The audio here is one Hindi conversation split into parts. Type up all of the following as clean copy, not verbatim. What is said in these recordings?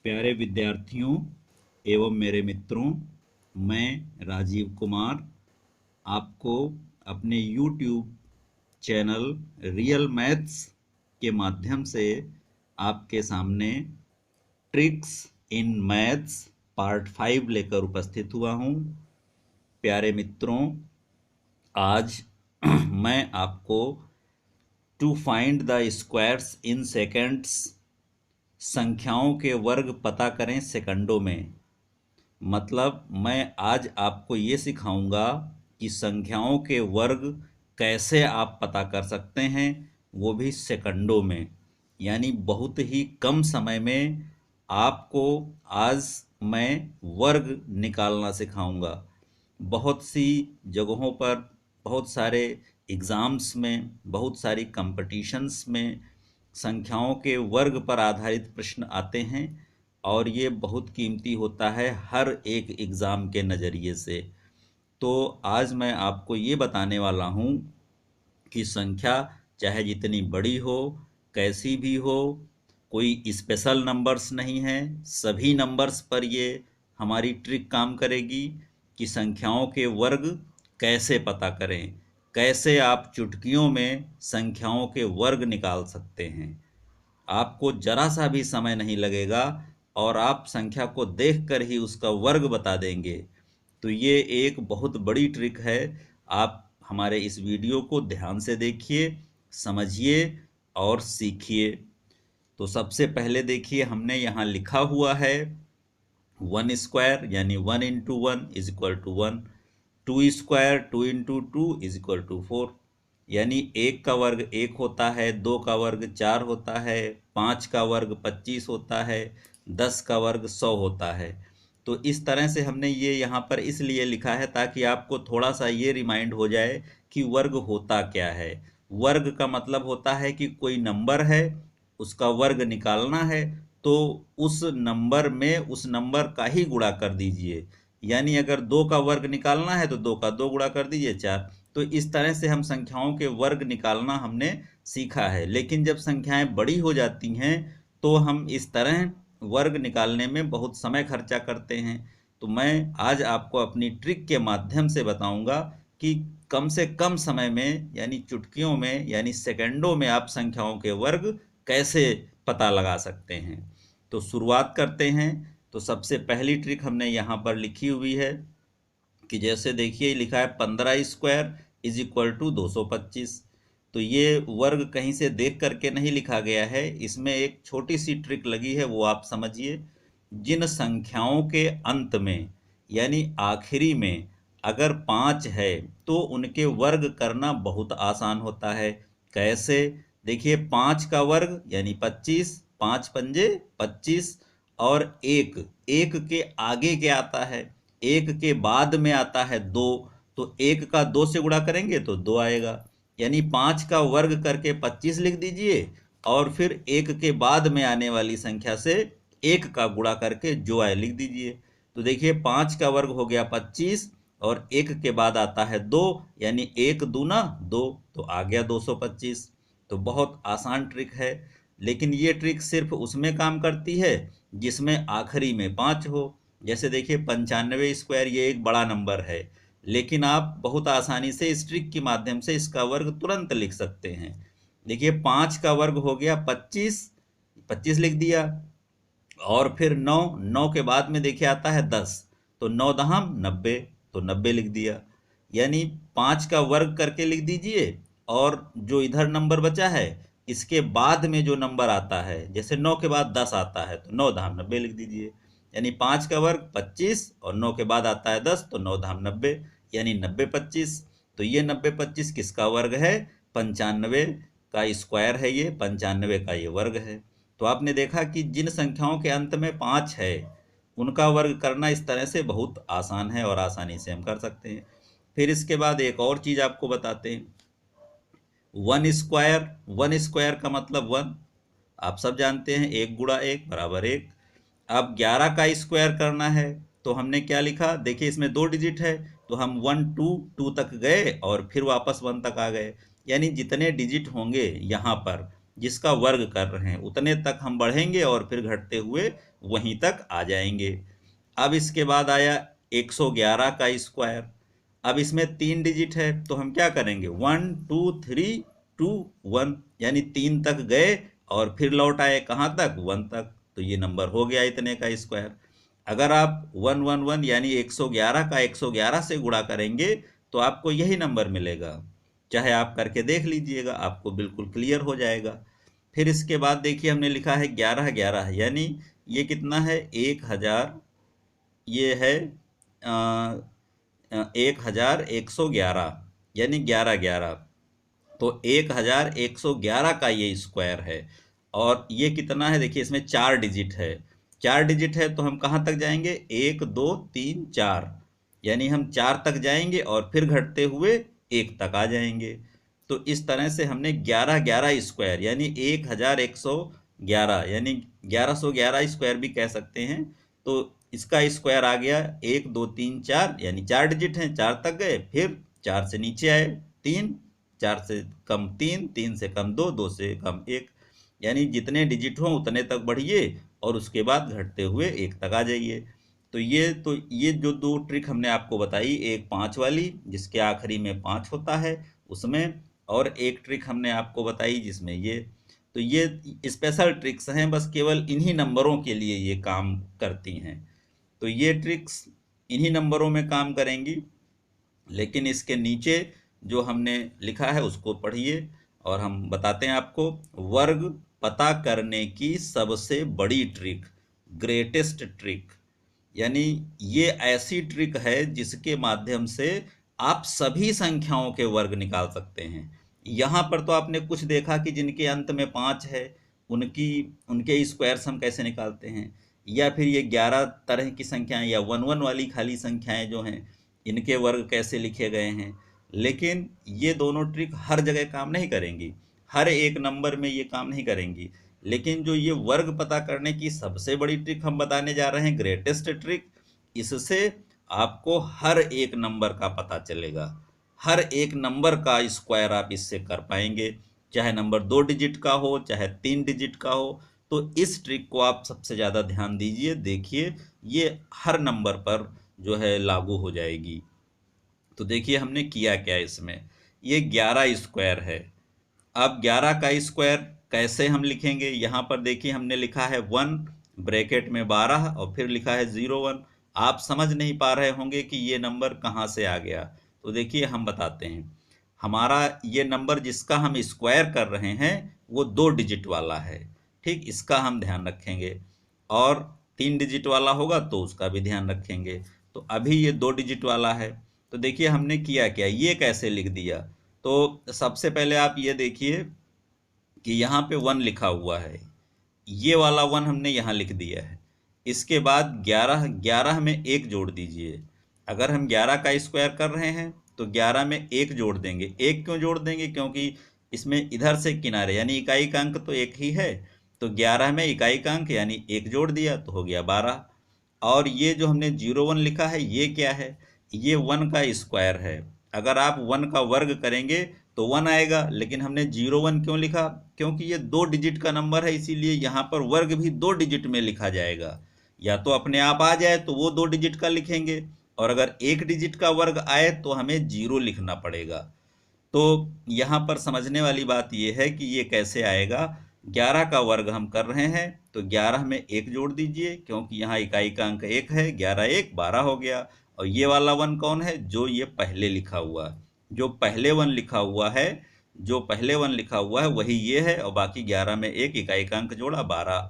प्यारे विद्यार्थियों एवं मेरे मित्रों, मैं राजीव कुमार आपको अपने YouTube चैनल रियल मैथ्स के माध्यम से आपके सामने ट्रिक्स इन मैथ्स पार्ट 5 लेकर उपस्थित हुआ हूँ। प्यारे मित्रों, आज मैं आपको to find the squares in seconds, संख्याओं के वर्ग पता करें सेकंडों में। मतलब मैं आज आपको ये सिखाऊंगा कि संख्याओं के वर्ग कैसे आप पता कर सकते हैं, वो भी सेकंडों में। यानी बहुत ही कम समय में आपको आज मैं वर्ग निकालना सिखाऊंगा। बहुत सी जगहों पर, बहुत सारे एग्ज़ाम्स में, बहुत सारी कंपटीशंस में संख्याओं के वर्ग पर आधारित प्रश्न आते हैं और ये बहुत कीमती होता है हर एक एग्ज़ाम के नज़रिए से। तो आज मैं आपको ये बताने वाला हूँ कि संख्या चाहे जितनी बड़ी हो, कैसी भी हो, कोई स्पेशल नंबर्स नहीं है, सभी नंबर्स पर ये हमारी ट्रिक काम करेगी कि संख्याओं के वर्ग कैसे पता करें, कैसे आप चुटकियों में संख्याओं के वर्ग निकाल सकते हैं। आपको जरा सा भी समय नहीं लगेगा और आप संख्या को देखकर ही उसका वर्ग बता देंगे। तो ये एक बहुत बड़ी ट्रिक है। आप हमारे इस वीडियो को ध्यान से देखिए, समझिए और सीखिए। तो सबसे पहले देखिए, हमने यहाँ लिखा हुआ है 1 स्क्वायर यानी 1 × 1 = 1, 2 स्क्वायर 2 × 2 = 4, यानी 1 का वर्ग 1 होता है, 2 का वर्ग 4 होता है, 5 का वर्ग 25 होता है, 10 का वर्ग 100 होता है। तो इस तरह से हमने ये यहाँ पर इसलिए लिखा है ताकि आपको थोड़ा सा ये रिमाइंड हो जाए कि वर्ग होता क्या है। वर्ग का मतलब होता है कि कोई नंबर है, उसका वर्ग निकालना है, तो उस नंबर में उस नंबर का ही गुणा कर दीजिए। यानी अगर 2 का वर्ग निकालना है तो 2 का 2 गुणा कर दीजिए 4। तो इस तरह से हम संख्याओं के वर्ग निकालना हमने सीखा है। लेकिन जब संख्याएं बड़ी हो जाती हैं तो हम इस तरह वर्ग निकालने में बहुत समय खर्चा करते हैं। तो मैं आज आपको अपनी ट्रिक के माध्यम से बताऊंगा कि कम से कम समय में, यानी चुटकियों में, यानी सेकंडों में आप संख्याओं के वर्ग कैसे पता लगा सकते हैं। तो शुरुआत करते हैं। तो सबसे पहली ट्रिक हमने यहाँ पर लिखी हुई है कि जैसे देखिए लिखा है 15 स्क्वायर = 225। तो ये वर्ग कहीं से देख करके नहीं लिखा गया है, इसमें एक छोटी सी ट्रिक लगी है, वो आप समझिए। जिन संख्याओं के अंत में यानी आखिरी में अगर 5 है तो उनके वर्ग करना बहुत आसान होता है। कैसे? देखिए 5 का वर्ग यानी 25, 5 पंजे 25, और एक के आगे क्या आता है? एक के बाद में आता है 2। तो एक का 2 से गुणा करेंगे तो 2 आएगा। यानी 5 का वर्ग करके 25 लिख दीजिए और फिर एक के बाद में आने वाली संख्या से एक का गुणा करके जो आए लिख दीजिए। तो देखिए 5 का वर्ग हो गया 25 और एक के बाद आता है 2, यानी 1 दूना 2, तो आ गया 225। तो बहुत आसान ट्रिक है, लेकिन ये ट्रिक सिर्फ उसमें काम करती है जिसमें आखिरी में 5 हो। जैसे देखिए 95 स्क्वायर, ये एक बड़ा नंबर है, लेकिन आप बहुत आसानी से इस ट्रिक के माध्यम से इसका वर्ग तुरंत लिख सकते हैं। देखिए 5 का वर्ग हो गया 25, 25 लिख दिया, और फिर 9, 9 के बाद में देखिए आता है 10, तो 9 दहम 90, तो 90 लिख दिया। यानी 5 का वर्ग करके लिख दीजिए और जो इधर नंबर बचा है इसके बाद में जो नंबर आता है, जैसे 9 के बाद 10 आता है तो 9 दहम 90 लिख दीजिए। यानी 5 का वर्ग 25 और 9 के बाद आता है 10, तो 9 दहम 90, यानी 90 25। तो ये 90 25 किसका वर्ग है? 95 का स्क्वायर है ये, 95 का ये वर्ग है। तो आपने देखा कि जिन संख्याओं के अंत में 5 है उनका वर्ग करना इस तरह से बहुत आसान है और आसानी से हम कर सकते हैं। फिर इसके बाद एक और चीज़ आपको बताते हैं। 1 स्क्वायर का मतलब 1, आप सब जानते हैं, 1 × 1 = 1। अब 11 का स्क्वायर करना है तो हमने क्या लिखा? देखिए इसमें 2 डिजिट है तो हम 1 2 2 तक गए और फिर वापस 1 तक आ गए। यानी जितने डिजिट होंगे यहाँ पर जिसका वर्ग कर रहे हैं उतने तक हम बढ़ेंगे और फिर घटते हुए वहीं तक आ जाएंगे। अब इसके बाद आया 111 का स्क्वायर। अब इसमें 3 डिजिट है तो हम क्या करेंगे, 1 2 3 2 1, यानी 3 तक गए और फिर लौट आए कहाँ तक, 1 तक। तो ये नंबर हो गया इतने का स्क्वायर। अगर आप 111 यानी 111 का 111 से गुणा करेंगे तो आपको यही नंबर मिलेगा। चाहे आप करके देख लीजिएगा, आपको बिल्कुल क्लियर हो जाएगा। फिर इसके बाद देखिए हमने लिखा है 11 11, यानी ये कितना है, 1000, ये है 1111, यानी 11 11। तो 1111 का ये स्क्वायर है। और ये कितना है, देखिए इसमें 4 डिजिट है। 4 डिजिट है तो हम कहाँ तक जाएंगे, 1 2 3 4, यानी हम 4 तक जाएंगे और फिर घटते हुए 1 तक आ जाएंगे। तो इस तरह से हमने 11 11 स्क्वायर यानी 1111 यानी 1111 स्क्वायर भी कह सकते हैं। तो इसका स्क्वायर आ गया 1 2 3 4, यानी 4 डिजिट हैं, 4 तक गए, फिर 4 से नीचे आए 3, 4 से कम 3, 3 से कम 2, 2 से कम 1, यानी जितने डिजिट हों उतने तक बढ़िए और उसके बाद घटते हुए 1 तक आ जाइए। तो ये जो दो ट्रिक हमने आपको बताई, एक 5 वाली जिसके आखिरी में 5 होता है उसमें, और एक ट्रिक हमने आपको बताई जिसमें ये, तो ये स्पेशल ट्रिक्स हैं, बस केवल इन्हीं नंबरों के लिए ये काम करती हैं। तो ये ट्रिक्स इन्हीं नंबरों में काम करेंगी, लेकिन इसके नीचे जो हमने लिखा है उसको पढ़िए और हम बताते हैं आपको। वर्ग पता करने की सबसे बड़ी ट्रिक, ग्रेटेस्ट ट्रिक, यानी ये ऐसी ट्रिक है जिसके माध्यम से आप सभी संख्याओं के वर्ग निकाल सकते हैं। यहाँ पर तो आपने कुछ देखा कि जिनके अंत में 5 है उनकी उनके स्क्वायर्स हम कैसे निकालते हैं, या फिर ये 11 तरह की संख्याएं या 1 1 वाली खाली संख्याएं जो हैं इनके वर्ग कैसे लिखे गए हैं। लेकिन ये दोनों ट्रिक हर जगह काम नहीं करेंगी, हर एक नंबर में ये काम नहीं करेंगी। लेकिन जो ये वर्ग पता करने की सबसे बड़ी ट्रिक हम बताने जा रहे हैं, ग्रेटेस्ट ट्रिक, इससे आपको हर एक नंबर का पता चलेगा, हर एक नंबर का स्क्वायर आप इससे कर पाएंगे, चाहे नंबर 2 डिजिट का हो चाहे 3 डिजिट का हो। तो इस ट्रिक को आप सबसे ज़्यादा ध्यान दीजिए, देखिए ये हर नंबर पर जो है लागू हो जाएगी। तो देखिए हमने किया क्या इसमें, ये 11 स्क्वायर है। अब 11 का स्क्वायर कैसे हम लिखेंगे, यहाँ पर देखिए हमने लिखा है 1 ब्रैकेट में 12 और फिर लिखा है 01। आप समझ नहीं पा रहे होंगे कि ये नंबर कहाँ से आ गया, तो देखिए हम बताते हैं। हमारा ये नंबर जिसका हम स्क्वायर कर रहे हैं वो 2 डिजिट वाला है, ठीक, इसका हम ध्यान रखेंगे, और 3 डिजिट वाला होगा तो उसका भी ध्यान रखेंगे। तो अभी ये 2 डिजिट वाला है, तो देखिए हमने किया क्या, ये कैसे लिख दिया। तो सबसे पहले आप ये देखिए कि यहाँ पे 1 लिखा हुआ है, ये वाला 1 हमने यहाँ लिख दिया है। इसके बाद 11 11 में 1 जोड़ दीजिए। अगर हम 11 का स्क्वायर कर रहे हैं तो 11 में 1 जोड़ देंगे। 1 क्यों जोड़ देंगे, क्योंकि इसमें इधर से किनारे यानी इकाई का अंक तो 1 ही है, तो 11 में इकाई का अंक यानी 1 जोड़ दिया तो हो गया 12। और ये जो हमने 01 लिखा है ये क्या है, ये 1 का स्क्वायर है। अगर आप 1 का वर्ग करेंगे तो 1 आएगा, लेकिन हमने 01 क्यों लिखा, क्योंकि ये 2 डिजिट का नंबर है, इसीलिए यहाँ पर वर्ग भी 2 डिजिट में लिखा जाएगा। या तो अपने आप आ जाए तो वो 2 डिजिट का लिखेंगे, और अगर 1 डिजिट का वर्ग आए तो हमें 0 लिखना पड़ेगा। तो यहाँ पर समझने वाली बात यह है कि ये कैसे आएगा। 11 का वर्ग हम कर रहे हैं तो 11 में 1 जोड़ दीजिए, क्योंकि यहाँ इकाई का अंक 1 है, 11 1 12 हो गया। और ये वाला 1 कौन है, जो ये पहले लिखा हुआ, जो पहले 1 लिखा हुआ है, जो पहले 1 लिखा हुआ है वही ये है, और बाकी 11 में 1 इकाई का अंक जोड़ा 12।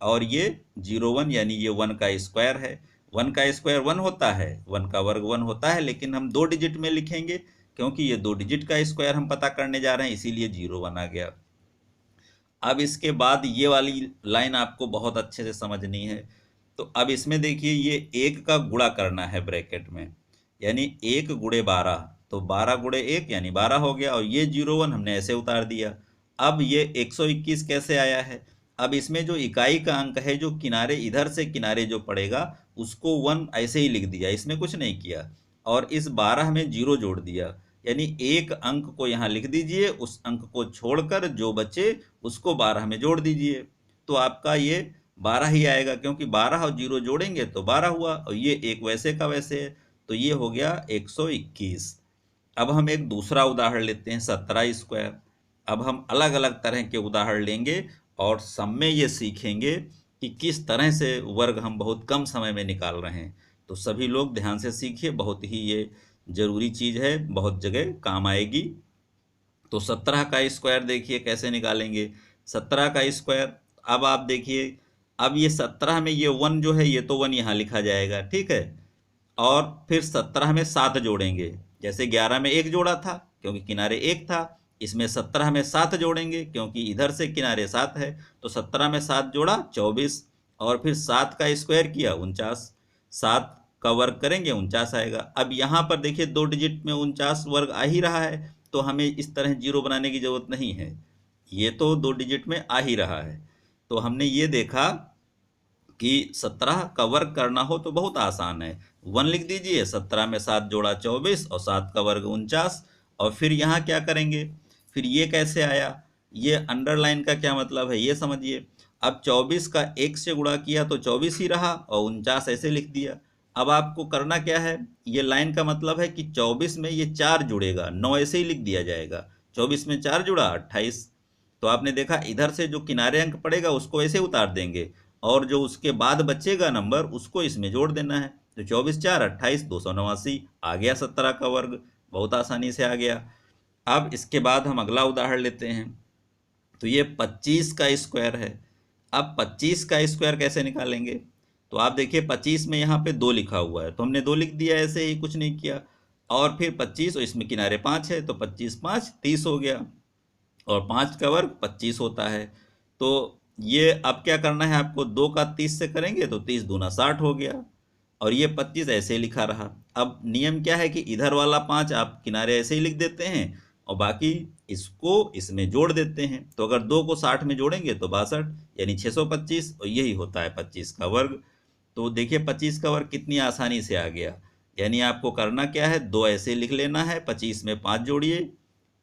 और ये 01 यानी ये 1 का स्क्वायर है। 1 का स्क्वायर 1 होता है, 1 का वर्ग 1 होता है, लेकिन हम 2 डिजिट में लिखेंगे क्योंकि ये 2 डिजिट का स्क्वायर हम पता करने जा रहे हैं, इसीलिए 01 आ गया। अब इसके बाद ये वाली लाइन आपको बहुत अच्छे से समझनी है। तो अब इसमें देखिए ये 1 का गुणा करना है ब्रैकेट में, यानी 1 गुणे 12, तो 12 गुणे 1 यानी 12 हो गया, और ये 01 हमने ऐसे उतार दिया। अब ये 121 कैसे आया है, अब इसमें जो इकाई का अंक है, जो किनारे इधर से किनारे जो पड़ेगा उसको 1 ऐसे ही लिख दिया, इसमें कुछ नहीं किया, और इस 12 में 0 जोड़ दिया, यानी एक अंक को यहाँ लिख दीजिए, उस अंक को छोड़कर जो बचे उसको 12 में जोड़ दीजिए, तो आपका ये 12 ही आएगा, क्योंकि 12 और 0 जोड़ेंगे तो 12 हुआ, और ये एक वैसे का वैसे है, तो ये हो गया 121। अब हम एक दूसरा उदाहरण लेते हैं, 17 स्क्वायर। अब हम अलग अलग तरह के उदाहरण लेंगे और सब में ये सीखेंगे कि किस तरह से वर्ग हम बहुत कम समय में निकाल रहे हैं। तो सभी लोग ध्यान से सीखिए, बहुत ही ये जरूरी चीज़ है, बहुत जगह काम आएगी। तो 17 का स्क्वायर देखिए कैसे निकालेंगे। 17 का स्क्वायर, अब आप देखिए, अब ये 17 में ये 1 जो है, ये तो 1 यहाँ लिखा जाएगा, ठीक है। और फिर 17 में 7 जोड़ेंगे, जैसे 11 में 1 जोड़ा था क्योंकि किनारे 1 था, इसमें 17 में 7 जोड़ेंगे क्योंकि इधर से किनारे 7 है, तो 17 में 7 जोड़ा 24, और फिर 7 का स्क्वायर किया 49, 7 का वर्ग करेंगे 49 आएगा। अब यहाँ पर देखिए 2 डिजिट में 49 वर्ग आ ही रहा है, तो हमें इस तरह जीरो बनाने की जरूरत नहीं है, ये तो 2 डिजिट में आ ही रहा है। तो हमने ये देखा कि 17 का वर्ग करना हो तो बहुत आसान है, 1 लिख दीजिए, 17 में 7 जोड़ा 24 और 7 का वर्ग 49, और फिर यहाँ क्या करेंगे, फिर ये कैसे आया, ये अंडरलाइन का क्या मतलब है ये समझिए। अब 24 का 1 से गुणा किया तो 24 ही रहा, और 49 ऐसे लिख दिया। अब आपको करना क्या है, ये लाइन का मतलब है कि 24 में ये 4 जुड़ेगा, 9 ऐसे ही लिख दिया जाएगा, 24 में 4 जुड़ा 28। तो आपने देखा इधर से जो किनारे अंक पड़ेगा उसको ऐसे उतार देंगे, और जो उसके बाद बचेगा नंबर उसको इसमें जोड़ देना है, तो 24 4 28 289 आ गया 17 का वर्ग, बहुत आसानी से आ गया। अब इसके बाद हम अगला उदाहरण लेते हैं, तो ये 25 का स्क्वायर है। अब 25 का स्क्वायर कैसे निकालेंगे, तो आप देखिए 25 में यहाँ पे 2 लिखा हुआ है, तो हमने 2 लिख दिया, ऐसे ही कुछ नहीं किया। और फिर 25 और इसमें किनारे 5 है, तो 25 5 30 हो गया, और 5 का वर्ग 25 होता है। तो ये अब क्या करना है आपको, 2 का 30 से करेंगे तो 30 दूना 60 हो गया, और ये 25 ऐसे लिखा रहा। अब नियम क्या है कि इधर वाला 5 आप किनारे ऐसे ही लिख देते हैं, और बाकी इसको इसमें जोड़ देते हैं, तो अगर 2 को 60 में जोड़ेंगे तो 62 यानी 625, और यही होता है 25 का वर्ग। तो देखिए 25 का वर्ग कितनी आसानी से आ गया, यानी आपको करना क्या है, 2 ऐसे लिख लेना है, 25 में 5 जोड़िए,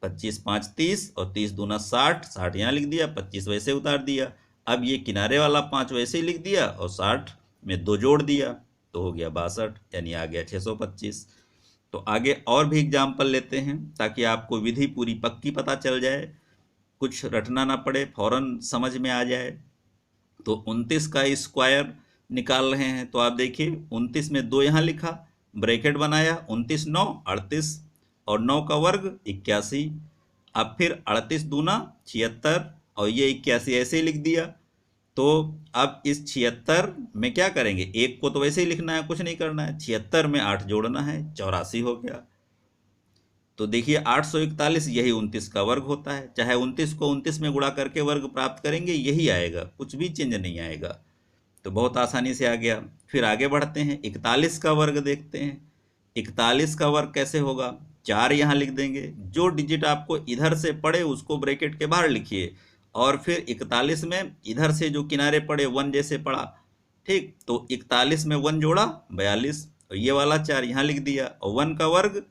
25 5 30, और 30 दूना 60, 60 यहाँ लिख दिया, 25 वैसे उतार दिया। अब ये किनारे वाला 5 वैसे ही लिख दिया, और 60 में 2 जोड़ दिया, तो हो गया 62, यानी आ गया 625। तो आगे और भी एग्जाम्पल लेते हैं ताकि आपको विधि पूरी पक्की पता चल जाए, कुछ रटना ना पड़े, फौरन समझ में आ जाए। तो 29 का स्क्वायर निकाल रहे हैं, तो आप देखिए 29 में 2 यहाँ लिखा, ब्रैकेट बनाया, 29 9 38, और 9 का वर्ग 81। अब फिर 38 दूना 76, और ये 81 ऐसे ही लिख दिया। तो अब इस 76 में क्या करेंगे, एक को तो वैसे ही लिखना है, कुछ नहीं करना है, 76 में 8 जोड़ना है, 84 हो गया। तो देखिए 841 यही 29 का वर्ग होता है, चाहे 29 को 29 में गुणा करके वर्ग प्राप्त करेंगे यही आएगा, कुछ भी चेंज नहीं आएगा। तो बहुत आसानी से आ गया। फिर आगे बढ़ते हैं, 41 का वर्ग देखते हैं। 41 का वर्ग कैसे होगा, 4 यहाँ लिख देंगे, जो डिजिट आपको इधर से पड़े उसको ब्रैकेट के बाहर लिखिए, और फिर 41 में इधर से जो किनारे पड़े 1 जैसे पड़ा, ठीक, तो 41 में 1 जोड़ा 42, और ये वाला 4 यहाँ लिख दिया, और 1 का वर्ग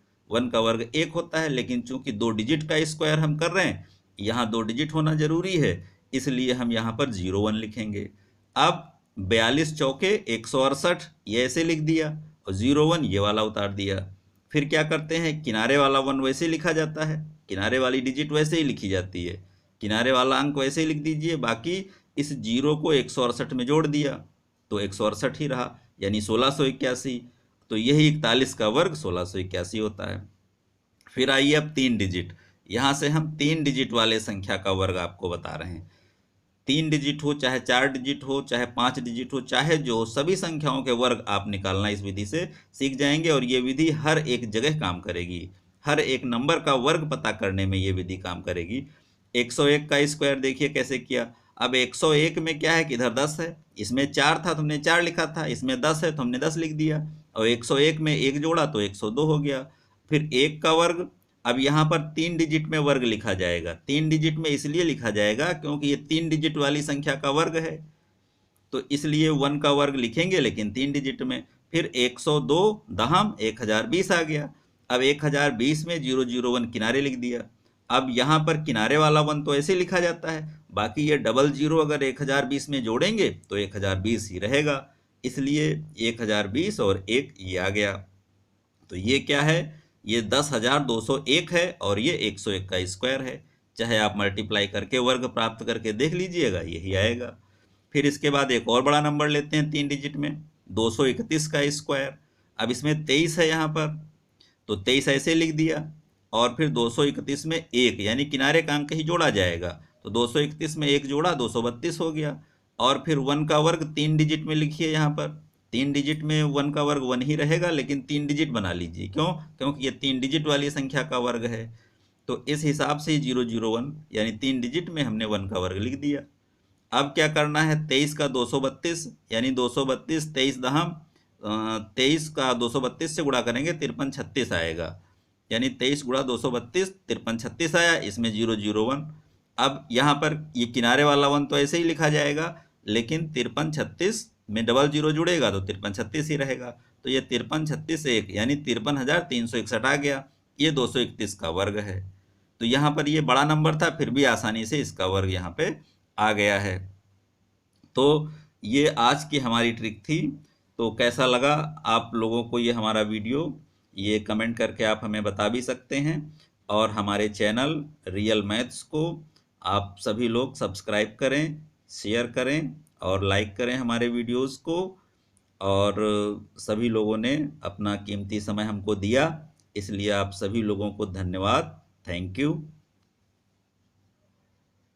1 होता है, लेकिन चूंकि 2 डिजिट का स्क्वायर हम कर रहे हैं, यहाँ 2 डिजिट होना जरूरी है, इसलिए हम यहाँ पर 01 लिखेंगे। अब 42 चौके 168 ये ऐसे लिख दिया, और 01 ये वाला उतार दिया। फिर क्या करते हैं, किनारे वाला 1 वैसे ही लिखा जाता है, किनारे वाली डिजिट वैसे ही लिखी जाती है, किनारे वाला अंक वैसे ही लिख दीजिए, बाकी इस 0 को 168 में जोड़ दिया तो 168 ही रहा, यानी 1681। तो यही 41 का वर्ग 1681 होता है। फिर आइए अब 3 डिजिट, यहाँ से हम 3 डिजिट वाले संख्या का वर्ग आपको बता रहे हैं। 3 डिजिट हो, चाहे 4 डिजिट हो, चाहे 5 डिजिट हो, चाहे जो हो, सभी संख्याओं के वर्ग आप निकालना इस विधि से सीख जाएंगे, और ये विधि हर एक जगह काम करेगी, हर एक नंबर का वर्ग पता करने में ये विधि काम करेगी। 101 का स्क्वायर देखिए कैसे किया। अब 101 में क्या है कि इधर 10 है, इसमें 4 था तो हमने 4 लिखा था, इसमें 10 है तो हमने 10 लिख दिया, और 101 में 1 जोड़ा तो 102 हो गया। फिर 1 का वर्ग, अब यहाँ पर 3 डिजिट में वर्ग लिखा जाएगा, 3 डिजिट में इसलिए लिखा जाएगा क्योंकि ये 3 डिजिट वाली संख्या का वर्ग है, तो इसलिए 1 का वर्ग लिखेंगे लेकिन 3 डिजिट में। फिर 102 दहम 1020 आ गया। अब 1020 में 001 किनारे लिख दिया। अब यहाँ पर किनारे वाला 1 तो ऐसे लिखा जाता है, बाकी ये डबल जीरो अगर 1020 में जोड़ेंगे तो 1020 ही रहेगा, इसलिए 1020 और 1 ये आ गया। तो ये क्या है, ये 10,201 है और ये 101 का स्क्वायर है। चाहे आप मल्टीप्लाई करके वर्ग प्राप्त करके देख लीजिएगा, यही आएगा। फिर इसके बाद एक और बड़ा नंबर लेते हैं 3 डिजिट में, 231 का स्क्वायर। अब इसमें 23 है यहाँ पर, तो 23 ऐसे लिख दिया और फिर 231 में 1 यानी किनारे का अंक ही जोड़ा जाएगा, तो 231 में 1 जोड़ा 232 हो गया। और फिर 1 का वर्ग 3 डिजिट में लिखिए, यहाँ पर 3 डिजिट में 1 का वर्ग 1 ही रहेगा, लेकिन 3 डिजिट बना लीजिए। क्यों? क्योंकि ये 3 डिजिट वाली संख्या का वर्ग है, तो इस हिसाब से 001 यानी 3 डिजिट में हमने 1 का वर्ग लिख दिया। अब क्या करना है, 23 का 232 यानी 232, 23 दहम 23 का 232 से गुणा करेंगे 5336 आएगा, यानी 23 गुणा 232 5336 आया, इसमें 001। अब यहाँ पर ये किनारे वाला 1 तो ऐसे ही लिखा जाएगा, लेकिन 5336 में डबल जीरो जुड़ेगा तो 5336 ही रहेगा, तो ये 5336 1 यानी 53,361 आ गया। ये 231 का वर्ग है। तो यहाँ पर ये बड़ा नंबर था, फिर भी आसानी से इसका वर्ग यहाँ पे आ गया है। तो ये आज की हमारी ट्रिक थी। तो कैसा लगा आप लोगों को ये हमारा वीडियो, ये कमेंट करके आप हमें बता भी सकते हैं। और हमारे चैनल रियल मैथ्स को आप सभी लोग सब्सक्राइब करें, शेयर करें और लाइक करें हमारे वीडियोस को। और सभी लोगों ने अपना कीमती समय हमको दिया, इसलिए आप सभी लोगों को धन्यवाद। Thank you.